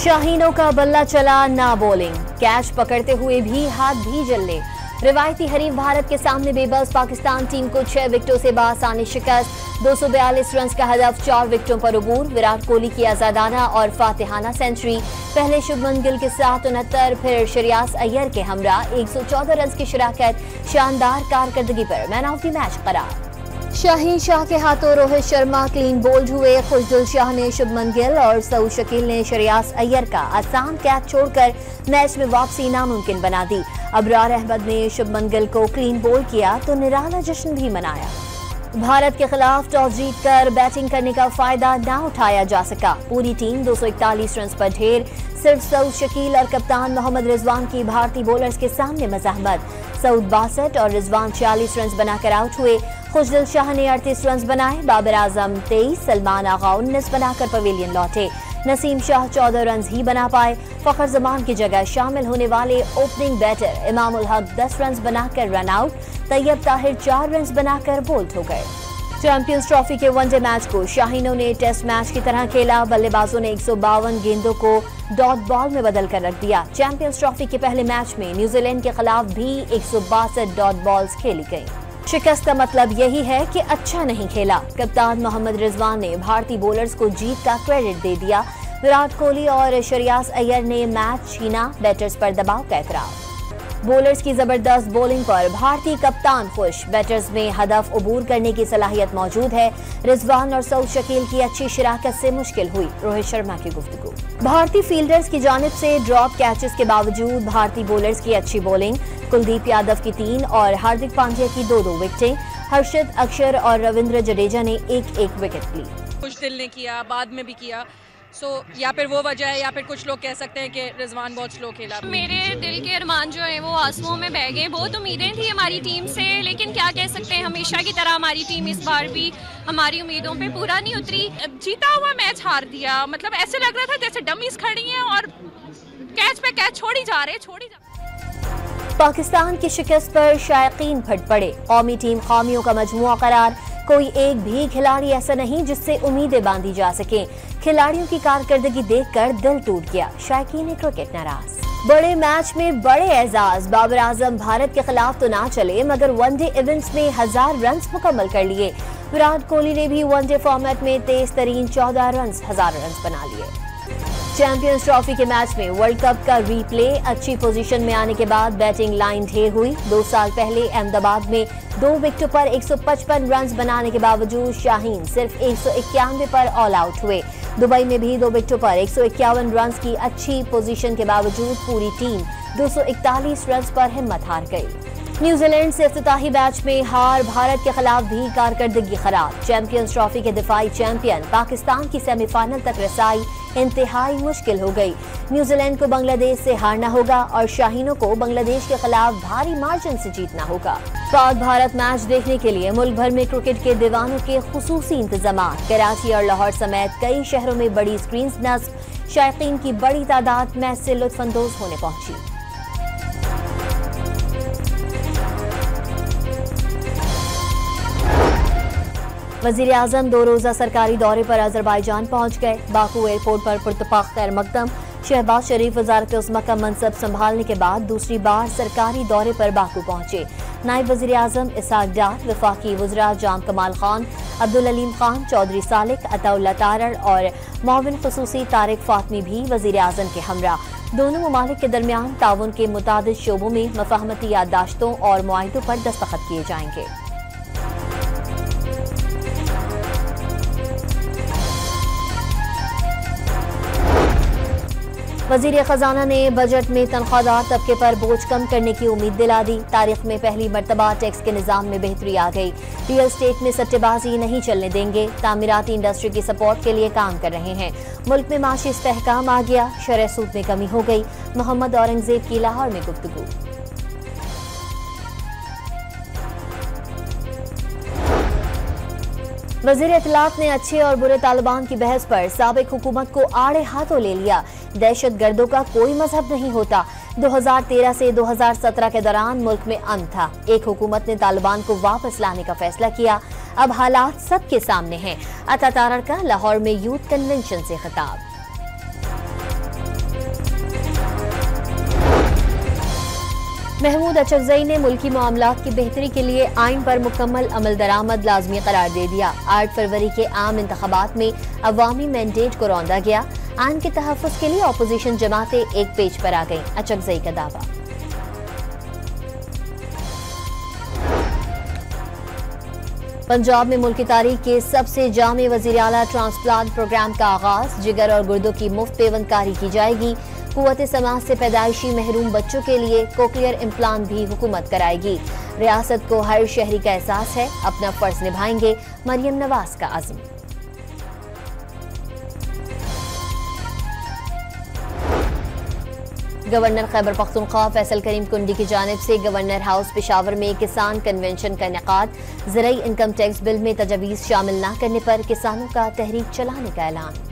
शाहीनों का बल्ला चला ना बॉलिंग, कैच पकड़ते हुए भी हाथ भी जले। रिवायती हरीफ भारत के सामने बेबस पाकिस्तान टीम को 6 विकेटों से बासानी शिकस्त। 242 रन का हदफ, 4 विकेटों पर अबूर। विराट कोहली की आजादाना और फातिहाना सेंचुरी। पहले शुभमन गिल के साथ 69, फिर श्रेयस अय्यर के हमरा 114 रन की शिराकत। शानदार कारकर्दगी पर मैन ऑफ द मैच करार। शाहीन शाह के हाथों रोहित शर्मा क्लीन बोल्ड हुए। खुशदिल शाह ने शुभमन गिल और सऊद शकील ने श्रेयस अय्यर का आसान कैच छोड़कर मैच में वापसी नामुमकिन बना दी। अबरार अहमद ने शुभमन गिल को क्लीन बोल्ड किया तो निराला जश्न भी मनाया। भारत के खिलाफ टॉस जीतकर बैटिंग करने का फायदा ना उठाया जा सका। पूरी टीम 241 रन पर ढेर। सिर्फ सऊद शकील और कप्तान मोहम्मद रिजवान की भारतीय बॉलर्स के सामने मज़ाहमत। सऊद 62 और रिजवान 46 रन बनाकर आउट हुए। खुशदिल शाह ने 38 रन बनाए। बाबर आजम 23, सलमान आगा 19 बनाकर पवेलियन लौटे। नसीम शाह 14 रन ही बना पाए। फखर जमान की जगह शामिल होने वाले opening batter Imam ul Haq 10 run बनाकर run out. Tayyab Tahir 4 run बनाकर बोल्ड हो गए। चैंपियंस ट्रॉफी के वनडे मैच को शाहीनों ने टेस्ट मैच की तरह खेला। बल्लेबाजों ने 152 गेंदों को डॉट बॉल में बदल कर रख दिया। चैंपियंस ट्रॉफी के पहले मैच में न्यूजीलैंड के खिलाफ भी 162 डॉट बॉल्स खेली गयी। शिकस्त का मतलब यही है कि अच्छा नहीं खेला। कप्तान मोहम्मद रिजवान ने भारतीय बॉलर्स को जीत का क्रेडिट दे दिया। विराट कोहली और श्रेयस अय्यर ने मैच छीना। बैटर्स पर दबाव का एतराफ। बॉलर्स की जबरदस्त बॉलिंग पर भारतीय कप्तान खुश। बैटर्स में हदफ अबूर करने की सलाहियत मौजूद है। रिजवान और सऊद शकील की अच्छी शिराकत से मुश्किल हुई। रोहित शर्मा की गुफ्तगू। भारतीय फील्डर्स की जानिब से ड्रॉप कैचेस के बावजूद भारतीय बॉलर्स की अच्छी बॉलिंग। कुलदीप यादव की 3 और हार्दिक पांड्या की 2-2 विकेटें। हर्षित, अक्षर और रविंद्र जडेजा ने 1-1 विकेट ली। कुछ दिल ने किया, बाद में भी किया। या फिर वो वजह है या फिर कुछ लोग कह सकते हैं कि रिजवान बहुत स्लो खेला। मेरे दिल के अरमान जो है वो आंसुओं में बह गए। बहुत उम्मीदें थी हमारी टीम से, लेकिन क्या कह सकते हैं, हमेशा की तरह हमारी टीम इस बार भी हमारी उम्मीदों पे पूरा नहीं उतरी। जीता हुआ मैच हार दिया। मतलब ऐसे लग रहा था जैसे डमीज खड़ी हैं और कैच पे कैच छोड़ी जा रहे। पाकिस्तान की शिकस्त पर शायकीन फट पड़े। कौमी टीम खामियों का मजमुआ करार। कोई एक भी खिलाड़ी ऐसा नहीं जिससे उम्मीदें बांधी जा सकें। खिलाड़ियों की कारकर्दगी देखकर दिल टूट गया। शायकीन क्रिकेट नाराज। बड़े मैच में बड़े एजाज। बाबर आजम भारत के खिलाफ तो ना चले मगर वनडे इवेंट्स में 1000 रन मुकम्मल कर लिए। विराट कोहली ने भी वनडे फॉर्मेट में तेज तरीन 14 रन 1000 रन बना लिए। चैंपियंस ट्रॉफी के मैच में वर्ल्ड कप का रीप्ले। अच्छी पोजीशन में आने के बाद बैटिंग लाइन ढेर हुई। 2 साल पहले अहमदाबाद में 2 विकेटों पर 155 रन बनाने के बावजूद शाहीन सिर्फ 191 पर ऑल आउट हुए। दुबई में भी 2 विकेटों पर 151 रन की अच्छी पोजीशन के बावजूद पूरी टीम 241 रन पर हिम्मत हार गई। न्यूजीलैंड से इफ्तिताही मैच में हार। भारत के खिलाफ भी कारकर्दगी खराब। चैंपियंस ट्रॉफी के दिफाई चैंपियन पाकिस्तान की सेमीफाइनल तक रसाई इंतहाई मुश्किल हो गई। न्यूजीलैंड को बांग्लादेश से हारना होगा और शाहीनों को बांग्लादेश के खिलाफ भारी मार्जिन से जीतना होगा। पाक भारत मैच देखने के लिए मुल्क भर में क्रिकेट के दीवानों के खुसूसी इंतजाम। कराची और लाहौर समेत कई शहरों में बड़ी स्क्रीन नस्ब। शायकीन की बड़ी तादाद मैच से लुत्फानंदोज होने पहुंची। वजीर आजम 2 रोजा सरकारी दौरे पर अजरबैजान पहुंच गए। बाकू एयरपोर्ट पर पुरतपाक खैर मकदम। शहबाज शरीफ वजारत उज़्मा का मनसब संभालने के बाद दूसरी बार सरकारी दौरे पर बाकू पहुंचे। नायब वजीर आजम इसहाक डार, वफाकी वज़रा जाम कमाल खान, अब्दुल अलीम खान, चौधरी सालिक, अताउल्ला तारड़ और मुआविन खुसूसी तारिक फातमी भी वजीर आजम के हमरा। दोनों ममालिक के दरमियान ताउन के मुतादिद शोबों में मफाहमती याददाश्तों और मुआहिदों पर दस्तखत किए जाएंगे। वजीर खजाना ने बजट में तनख्वाहदार तबके पर बोझ कम करने की उम्मीद दिला दी। तारीख में पहली मर्तबा टैक्स के निजाम में बेहतरी आ गई। रियल एस्टेट में सट्टेबाजी नहीं चलने देंगे। तामीराती इंडस्ट्री की सपोर्ट के लिए काम कर रहे हैं। मुल्क में माशी इस्तेहकाम आ गया। शरह सूद में कमी हो गई। मोहम्मद औरंगजेब की लाहौर में गुफ्तगू। वज़ीर इत्तलात ने अच्छे और बुरे तालिबान की बहस पर साबिक हुकूमत को आड़े हाथों ले लिया। दहशत गर्दों का कोई मजहब नहीं होता। 2013 से 2017 के दौरान मुल्क में अमन था। एक हुकूमत ने तालिबान को वापस लाने का फैसला किया। अब हालात सबके सामने हैं। अता तारड़ का लाहौर में यूथ कन्वेंशन से खिताब। महमूद अचकजई ने मुल्की मामलात की बेहतरी के लिए आइन पर मुकम्मल अमल दरामद लाजमी करार दे दिया। 8 फरवरी के आम इंतखाबात में अवामी मैंडेट को रौंदा गया। आइन के तहफ़्फ़ुज़ के लिए अपोजिशन जमातें एक पेज पर आ गईं, अचकजई का दावा। पंजाब में मुल्क की तारीख के सबसे जामे वज़ीर आला ट्रांसप्लांट प्रोग्राम का आगाज। जिगर और गुर्दों की मुफ्त पेवंदकारी की जाएगी। कुव्वत समाज से पैदाइशी महरूम बच्चों के लिए कोक्लियर इम्प्लांट भी हुकूमत कराएगी। रियासत को हर शहरी का एहसास है, अपना फर्ज निभाएंगे, मरियम नवाज का अज़्म। गवर्नर खैबर पख्तूनख्वा फैसल करीम कुंडी की जानिब से गवर्नर हाउस पेशावर में किसान कन्वेंशन का इनेकाद। ज़राई इनकम टैक्स बिल में तजवीज़ शामिल न करने पर किसानों का तहरीक चलाने का ऐलान।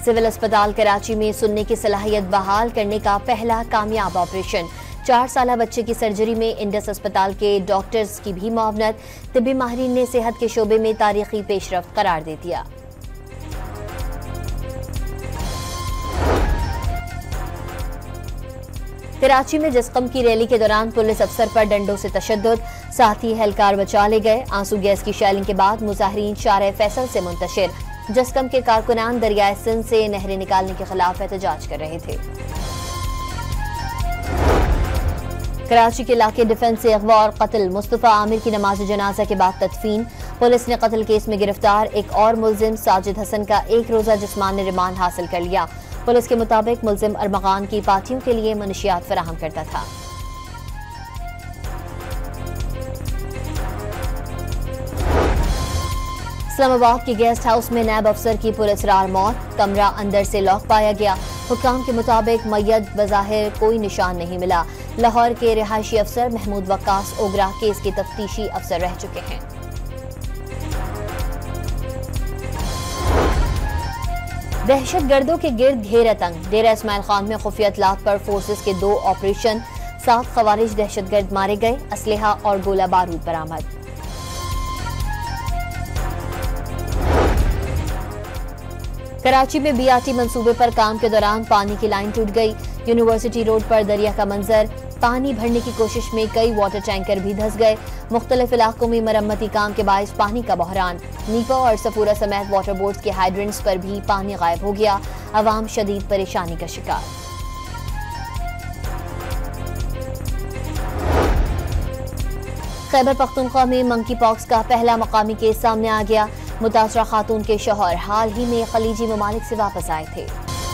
सिविल अस्पताल कराची में सुनने की सलाहियत बहाल करने का पहला कामयाब ऑपरेशन। 4 साला बच्चे की सर्जरी में इंडस अस्पताल के डॉक्टर्स की भी मुआवनत। तिब्बी माहिरीन ने सेहत के शोबे में तारीखी पेशरफ्त करार दे दिया। कराची में जस्कम की रैली के दौरान पुलिस अफसर पर डंडों से तशद्दुद, साथ ही एहलकार बचा ले गए। आंसू गैस की शैलिंग के बाद मुजाहिरीन शारे फैसल से मुंतशिर। जस्कम के कारकुनान दरियाए सिंध से नहरें निकालने के खिलाफ एहतजाज कर रहे थे। कराची के इलाके डिफेंस से अगवा और कत्ल। मुस्तफा आमिर की नमाज जनाजा के बाद तदफीन। पुलिस ने कत्ल केस में गिरफ्तार एक और मुलजिम साजिद हसन का 1 रोजा जिस्मानी रिमांड हासिल कर लिया। पुलिस के मुताबिक मुलजिम अरमगान की पार्टियों के लिए मनशियात फराहम करता था। इस्लामाबाद के गेस्ट हाउस में नैब अफसर की पुरअसरार मौत। कमरा अंदर से लॉक पाया गया। हुक्काम के मुताबिक मय्यत बज़ाहिर कोई निशान नहीं मिला। लाहौर के रिहायशी अफसर महमूद वक्कास ओगरा केस के तफ्तीशी अफसर रह चुके हैं। दहशतगर्दों के गिर्द घेर आतंक। डेरा इस्माइल खान में खुफिया इत्तलात पर फोर्सेस के 2 ऑपरेशन। 7 खवारिज दहशतगर्द मारे गए। असलहा और गोला बारूद बरामद। कराची में बीआरटी मंसूबे पर काम के दौरान पानी की लाइन टूट गई। यूनिवर्सिटी रोड पर दरिया का मंजर। पानी भरने की कोशिश में कई वाटर टैंकर भी धंस गए। मुख्तलिफ इलाकों में मरम्मती काम के बायस पानी का बहरान। नीपा और सफूरा समेत वाटर बोर्ड्स के हाइड्रेंट्स पर भी पानी गायब हो गया। अवाम शदीद परेशानी का शिकार। खैबर पख्तूनख्वा में मंकी पॉक्स का पहला मकामी केस सामने आ गया। मुतासरा खातून के शौहर हाल ही में खलीजी ममालिक से वापस आए थे।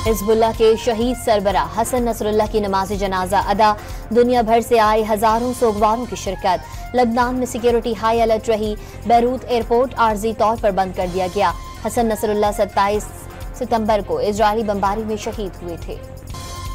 हिजबुल्लाह के शहीद सरबरा हसन नसरुल्लाह की नमाज जनाजा अदा। दुनिया भर से आए हजारों सोगवारों की शिरकत। लबनान में सिक्योरिटी हाई अलर्ट रही। बैरूत एयरपोर्ट आर्जी तौर पर बंद कर दिया गया। हसन नसरुल्लाह 27 सितंबर को इजरायली बमबारी में शहीद हुए थे।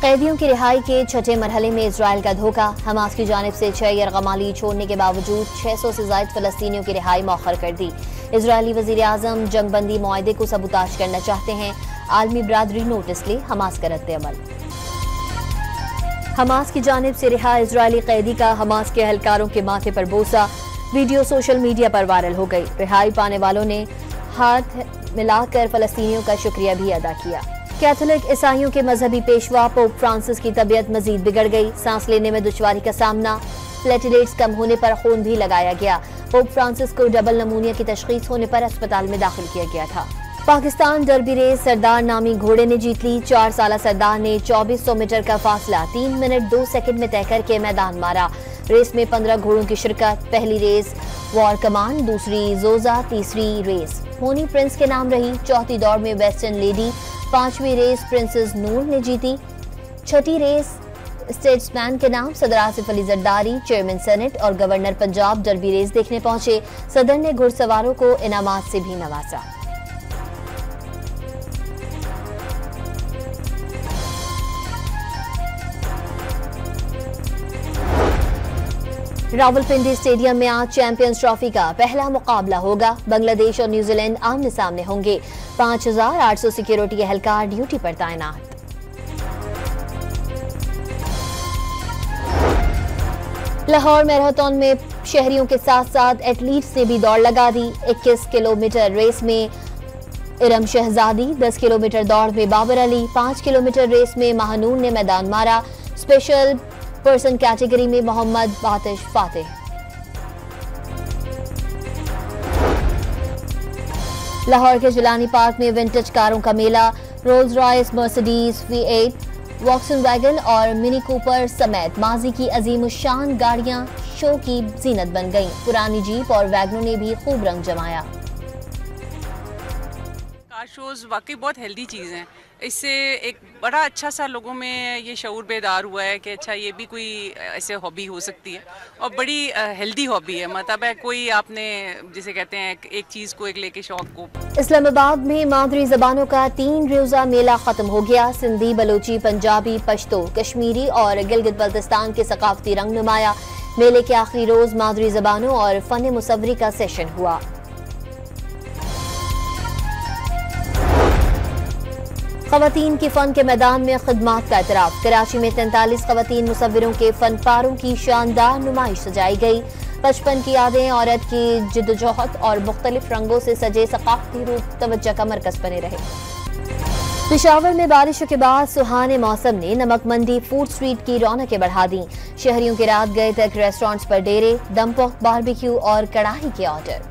कैदियों की रिहाई के 6ठे मरहले में इजरायल का धोखा। हमास की जानिब से 6 यरगमाली छोड़ने के बावजूद 600 से ज्यादा फलस्तीनियों की रिहाई मौखर कर दी। इजरायली वजीर आजम जंगबंदी मुआहदे को सबूताज करना चाहते हैं। आलमी बरादरी नोटिस ले, हमास का रद्द अमल। हमास की जानिब से रिहा इजरायली कैदी का हमास के एहलकारों के माथे पर बोसा। वीडियो सोशल मीडिया पर वायरल हो गई। रिहाई पाने वालों ने हाथ मिलाकर फलस्तीनियों का शुक्रिया भी अदा किया। कैथोलिक ईसाइयों के मजहबी पेशवा पोप फ्रांसिस की तबीयत मजीद बिगड़ गई। सांस लेने में दुश्वारी का सामना। प्लेटलेट्स कम होने पर खून भी लगाया गया। पोप फ्रांसिस को डबल नमूनिया की तशखीस होने पर अस्पताल में दाखिल किया गया था। पाकिस्तान डर्बी रेस सरदार नामी घोड़े ने जीत ली। 4 साला सरदार ने 2400 मीटर का फासला 3 मिनट 2 सेकंड में तय करके मैदान मारा। रेस में 15 घोड़ों की शिरकत। पहली रेस वॉर कमान, दूसरी जोजा, तीसरी रेस होनी प्रिंस के नाम रही। चौथी दौड़ में वेस्टर्न लेडी, 5वीं रेस प्रिंसेस नूर ने जीती। 6ठी रेस स्टेट्समैन के नाम सदर आसिफ अली जरदारी, चेयरमैन सेनेट और गवर्नर पंजाब डर्बी रेस देखने पहुंचे। सदर ने घुड़सवारों को इनामात से भी नवाजा। रावलपिंडी स्टेडियम में आज चैंपियंस ट्रॉफी का पहला मुकाबला होगा। बांग्लादेश और न्यूजीलैंड आमने सामने होंगे। 5800 सिक्योरिटी एहलकार ड्यूटी पर तैनात। लाहौर मैराथन में शहरियों के साथ साथ एथलीट्स ने भी दौड़ लगा दी। 21 किलोमीटर रेस में इरम शहजादी 10 किलोमीटर दौड़ में बाबर अली, 5 किलोमीटर रेस में महानून ने मैदान मारा। स्पेशल पर्सन कैटेगरी में मोहम्मद बातिश फातेह। लाहौर के जिलानी पार्क में विंटेज कारों का मेला। रोल्स रॉयस, मर्सिडीज, V8, वॉक्सन वैगन और मिनी कूपर समेत माजी की अजीमुशान गाड़ियां शो की जीनत बन गईं। पुरानी जीप और वैगनों ने भी खूब रंग जमाया। कार शोज़ वाकई बहुत हेल्दी चीज़ हैं। इससे एक बड़ा अच्छा सा लोगों में ये शऊर बेदार हुआ है कि अच्छा ये भी कोई ऐसे हॉबी हो सकती है और बड़ी हेल्दी हॉबी है। मतलब है कोई आपने जिसे कहते हैं एक चीज़ को एक लेके शौक को। इस्लामाबाद में मादरी जबानों का 3 रोजा मेला खत्म हो गया। सिंधी, बलोची, पंजाबी, पश्तो, कश्मीरी और गिलगित बल्तिस्तान के सकाफती रंग नुमाया। मेले के आखिरी रोज मादरी जबानों और फन मुसव्वरी का सेशन हुआ। खवातीन की फन के मैदान में खिदमात का एतराफ। कराची में 43 खवातीन मुसव्विरों के फनकारों की शानदार नुमाइश सजाई गई। 55 की यादें, औरत की जिद्दोजहद और मुख्तलिफ रंगों से सजे सकाफती रूप तवज्जो का मरकज बने रहे। पेशावर में बारिशों के बाद सुहाने मौसम ने नमक मंडी फूड स्ट्रीट की रौनकें बढ़ा दी। शहरियों के रात गए तक रेस्टोरेंट्स पर डेरे, दमपोख, बारबेक्यू और कड़ाही के ऑर्डर।